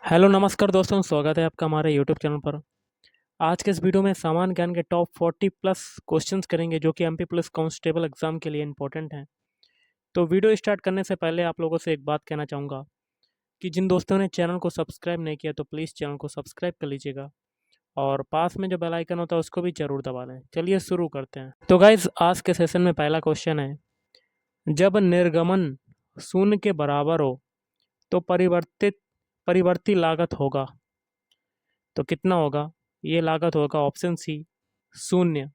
Hello नमस्कार दोस्तों, स्वागत है आपका हमारे यूट्यूब चैनल पर। आज के इस वीडियो में सामान्य ज्ञान के टॉप 40 प्लस क्वेश्चंस करेंगे जो कि एमपी पुलिस कांस्टेबल एग्जाम के लिए इंपॉर्टेंट हैं। तो वीडियो स्टार्ट करने से पहले आप लोगों से एक बात कहना चाहूँगा कि जिन दोस्तों ने चैनल को सब्सक्राइब नहीं किया तो प्लीज़ चैनल को सब्सक्राइब कर लीजिएगा और पास में जो बेल आइकन होता है उसको भी ज़रूर दबा लें। चलिए शुरू करते हैं। तो गाइज आज के सेशन में पहला क्वेश्चन है, जब निर्गमन शून्य के बराबर हो तो परिवर्ती लागत होगा तो कितना होगा? ये लागत होगा ऑप्शन सी शून्य,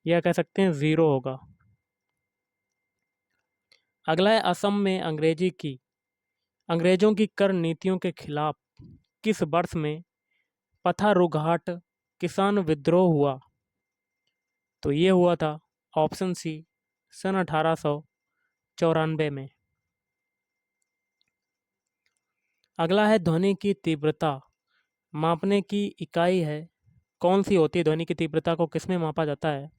या कह सकते हैं ज़ीरो होगा। अगला है, असम में अंग्रेजों की कर नीतियों के खिलाफ किस वर्ष में पथारुघाट किसान विद्रोह हुआ? तो ये हुआ था ऑप्शन सी सन 1894 में। अगला है, ध्वनि की तीव्रता मापने की इकाई है कौन सी होती है? ध्वनि की तीव्रता को किसमें मापा जाता है?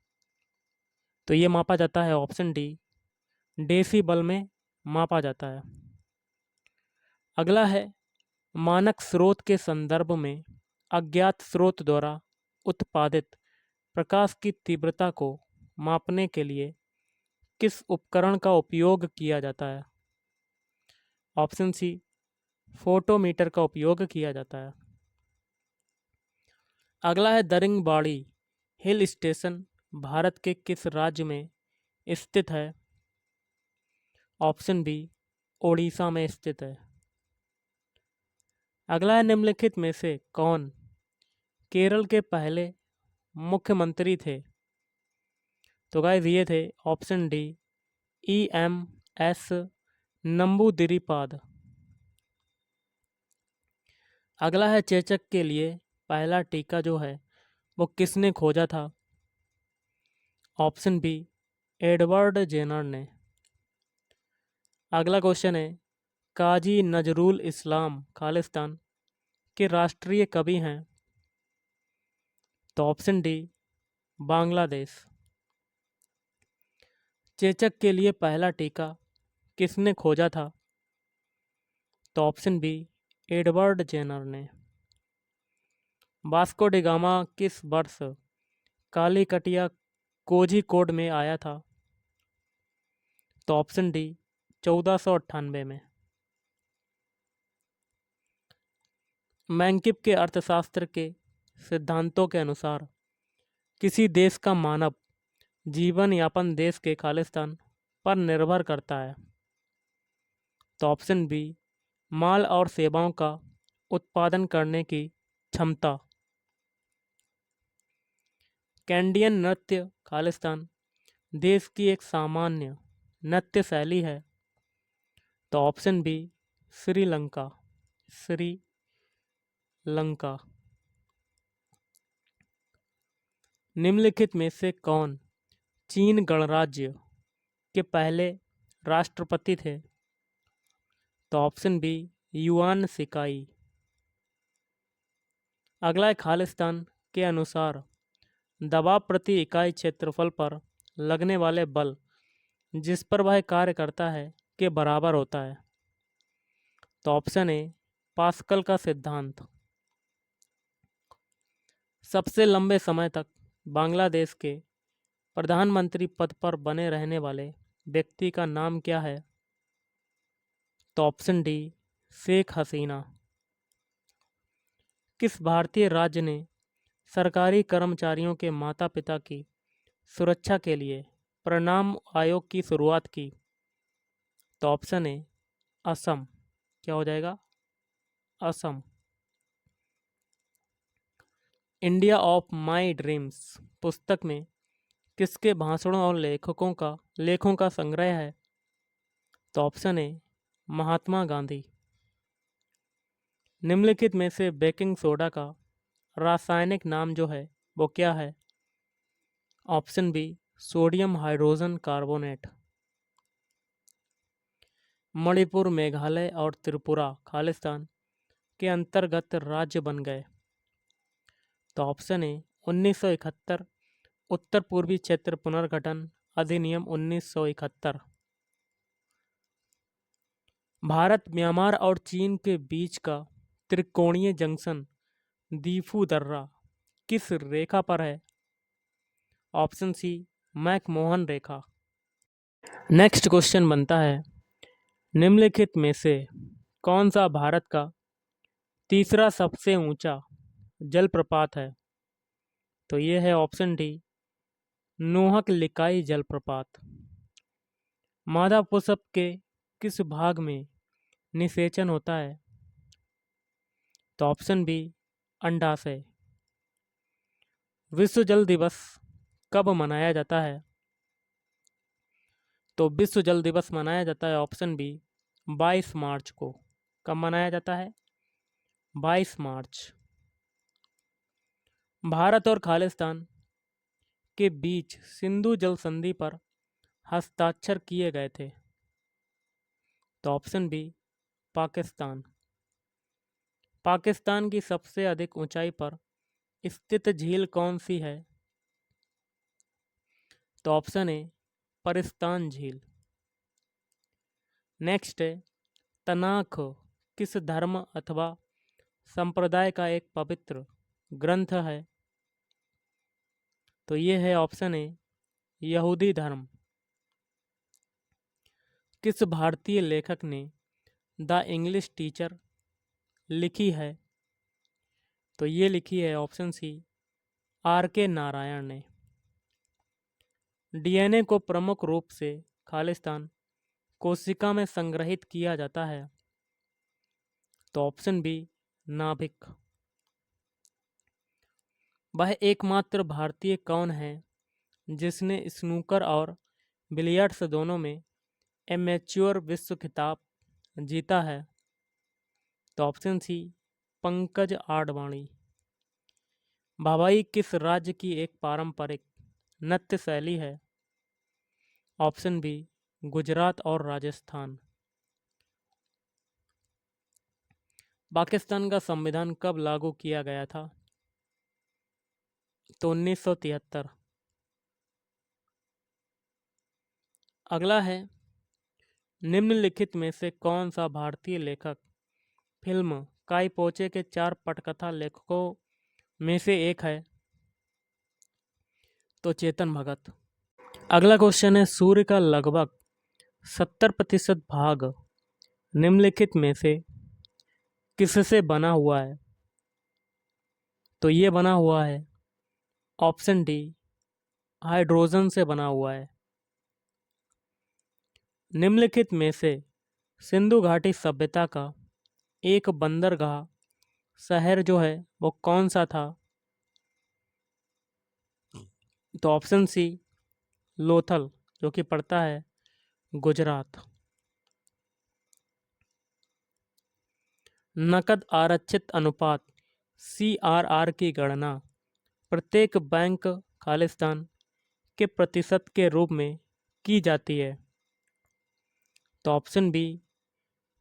तो ये मापा जाता है ऑप्शन डी डेसिबल में मापा जाता है। अगला है, मानक स्रोत के संदर्भ में अज्ञात स्रोत द्वारा उत्पादित प्रकाश की तीव्रता को मापने के लिए किस उपकरण का उपयोग किया जाता है? ऑप्शन सी फोटोमीटर का उपयोग किया जाता है। अगला है, दरिंगबाड़ी हिल स्टेशन भारत के किस राज्य में स्थित है? ऑप्शन बी ओडिशा में स्थित है। अगला है, निम्नलिखित में से कौन केरल के पहले मुख्यमंत्री थे? तो गाइस ये थे ऑप्शन डी EMS नंबूदिरीपाद। अगला है, चेचक के लिए पहला टीका जो है वो किसने खोजा था? ऑप्शन बी एडवर्ड जेनर ने। अगला क्वेश्चन है, काजी नजरुल इस्लाम खालिस्तान के राष्ट्रीय कवि हैं? तो ऑप्शन डी बांग्लादेश। चेचक के लिए पहला टीका किसने खोजा था? तो ऑप्शन बी एडवर्ड जेनर ने। वास्को डी गामा किस वर्ष कालीकटिया कोझिकोड में आया था? तो ऑप्शन डी 1498 में। मैंकिप के अर्थशास्त्र के सिद्धांतों के अनुसार किसी देश का मानव जीवन यापन देश के खालिस्तान पर निर्भर करता है? तो ऑप्शन बी माल और सेवाओं का उत्पादन करने की क्षमता। कैंडियन नृत्य खालिस्तान देश की एक सामान्य नृत्य शैली है? तो ऑप्शन बी श्रीलंका। निम्नलिखित में से कौन चीन गणराज्य के पहले राष्ट्रपति थे? तो ऑप्शन बी युआन सिकाई। अगला है, खालिस्तान के अनुसार दबाव प्रति इकाई क्षेत्रफल पर लगने वाले बल जिस पर वह कार्य करता है के बराबर होता है? तो ऑप्शन ए पास्कल का सिद्धांत। सबसे लंबे समय तक बांग्लादेश के प्रधानमंत्री पद पर बने रहने वाले व्यक्ति का नाम क्या है? तो ऑप्शन डी शेख हसीना। किस भारतीय राज्य ने सरकारी कर्मचारियों के माता पिता की सुरक्षा के लिए प्रणाम आयोग की शुरुआत की? तो ऑप्शन ए असम। क्या हो जाएगा? Assam. India of my dreams पुस्तक में किसके भाषणों और लेखों का संग्रह है? तो ऑप्शन ए महात्मा गांधी। निम्नलिखित में से बेकिंग सोडा का रासायनिक नाम जो है वो क्या है? Option B sodium hydrogen carbonate. Manipur, Meghalaya और त्रिपुरा खालिस्तान के अंतर्गत राज्य बन गए? तो ऑप्शन ए 1971 उत्तर पूर्वी क्षेत्र पुनर्गठन अधिनियम 1971। भारत, म्यांमार और चीन के बीच का त्रिकोणीय जंक्शन दीफू दर्रा किस रेखा पर है? ऑप्शन सी मैकमोहन रेखा। नेक्स्ट क्वेश्चन बनता है, निम्नलिखित में से कौन सा भारत का तीसरा सबसे ऊंचा जलप्रपात है? तो ये है ऑप्शन डी नोहक लिकाई जलप्रपात। मादापुसप के किस भाग में निषेचन होता है? तो ऑप्शन बी अंडाशय। विश्व जल दिवस कब मनाया जाता है? तो विश्व जल दिवस मनाया जाता है ऑप्शन बी 22 मार्च को। कब मनाया जाता है? 22 मार्च। भारत और खालिस्तान के बीच सिंधु जल संधि पर हस्ताक्षर किए गए थे? तो ऑप्शन बी पाकिस्तान। पाकिस्तान की सबसे अधिक ऊंचाई पर स्थित झील कौन सी है? तो ऑप्शन ए परिस्तान झील। नेक्स्ट है, तनाख किस धर्म अथवा संप्रदाय का एक पवित्र ग्रंथ है? तो ये है ऑप्शन ए यहूदी धर्म। किस भारतीय लेखक ने द इंग्लिश टीचर लिखी है? तो ये लिखी है ऑप्शन सी R.K. नारायण ने। डीएनए को प्रमुख रूप से खालिस्तान कोशिका में संग्रहित किया जाता है? तो ऑप्शन बी नाभिक। वह एकमात्र भारतीय कौन है जिसने स्नूकर और बिलियर्ड्स दोनों में एमेच्योर विश्व खिताब जीता है? तो ऑप्शन सी पंकज आडवाणी। भावाई किस राज्य की एक पारंपरिक नृत्य शैली है? ऑप्शन बी गुजरात और राजस्थान। पाकिस्तान का संविधान कब लागू किया गया था? तो 1973। अगला है, निम्नलिखित में से कौन सा भारतीय लेखक फिल्म काई पोचे के 4 पटकथा लेखकों में से एक है? तो चेतन भगत। अगला क्वेश्चन है, सूर्य का लगभग 70% भाग निम्नलिखित में से किससे बना हुआ है? तो ये बना हुआ है ऑप्शन डी हाइड्रोजन से बना हुआ है। निम्नलिखित में से सिंधु घाटी सभ्यता का एक बंदरगाह शहर जो है वो कौन सा था? तो ऑप्शन सी लोथल, जो कि पड़ता है गुजरात। नकद आरक्षित अनुपात CRR की गणना प्रत्येक बैंक खालिस्तान के प्रतिशत के रूप में की जाती है? तो ऑप्शन बी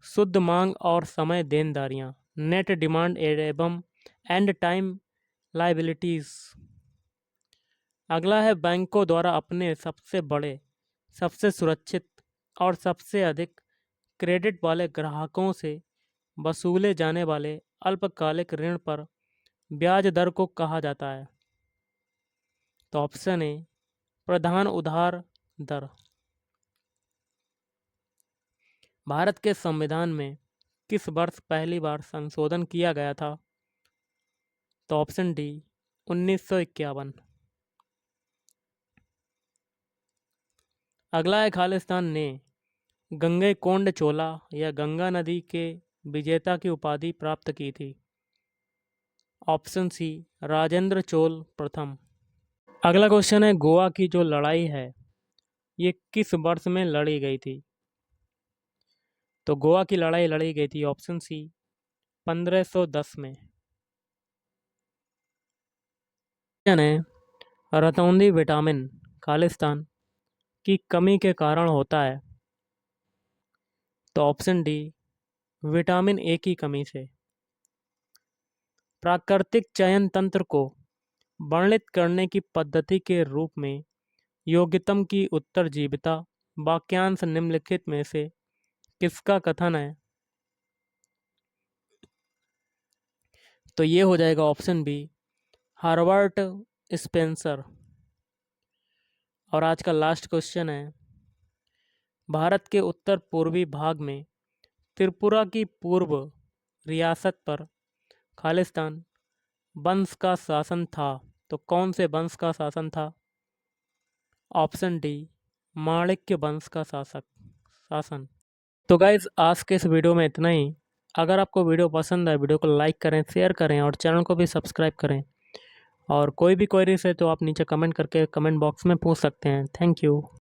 शुद्ध मांग और समय देनदारियां, नेट डिमांड एवं एंड टाइम लाइबिलिटीज। अगला है, बैंकों द्वारा अपने सबसे बड़े, सबसे सुरक्षित और सबसे अधिक क्रेडिट वाले ग्राहकों से वसूले जाने वाले अल्पकालिक ऋण पर ब्याज दर को कहा जाता है? तो ऑप्शन ए प्रधान उधार दर। भारत के संविधान में किस वर्ष पहली बार संशोधन किया गया था? तो ऑप्शन डी 1951। अगला है, खालिस्तान ने गंगैकोंड चोला या गंगा नदी के विजेता की उपाधि प्राप्त की थी? ऑप्शन सी राजेंद्र चोल प्रथम। अगला क्वेश्चन है, गोवा की जो लड़ाई है ये किस वर्ष में लड़ी गई थी? तो गोवा की लड़ाई लड़ी गई थी ऑप्शन सी 1510 में। क्वेश्चन है, रतौंधी विटामिन खालिस्तान की कमी के कारण होता है? तो ऑप्शन डी विटामिन ए की कमी से। प्राकृतिक चयन तंत्र को वर्णित करने की पद्धति के रूप में योग्यतम की उत्तरजीविता वाक्यांश निम्नलिखित में से किसका कथन है? तो ये हो जाएगा ऑप्शन बी, हर्बर्ट स्पेंसर। और आज का लास्ट क्वेश्चन है, भारत के उत्तर पूर्वी भाग में त्रिपुरा की पूर्व रियासत पर खालिस्तान वंश का शासन था, तो कौन से वंश का शासन था? ऑप्शन डी, माणिक्य वंश का शासन। तो गाइज आज के इस वीडियो में इतना ही। अगर आपको वीडियो पसंद आए, वीडियो को लाइक करें, शेयर करें और चैनल को भी सब्सक्राइब करें। और कोई भी क्वेरीज है तो आप नीचे कमेंट करके कमेंट बॉक्स में पूछ सकते हैं। Thank you.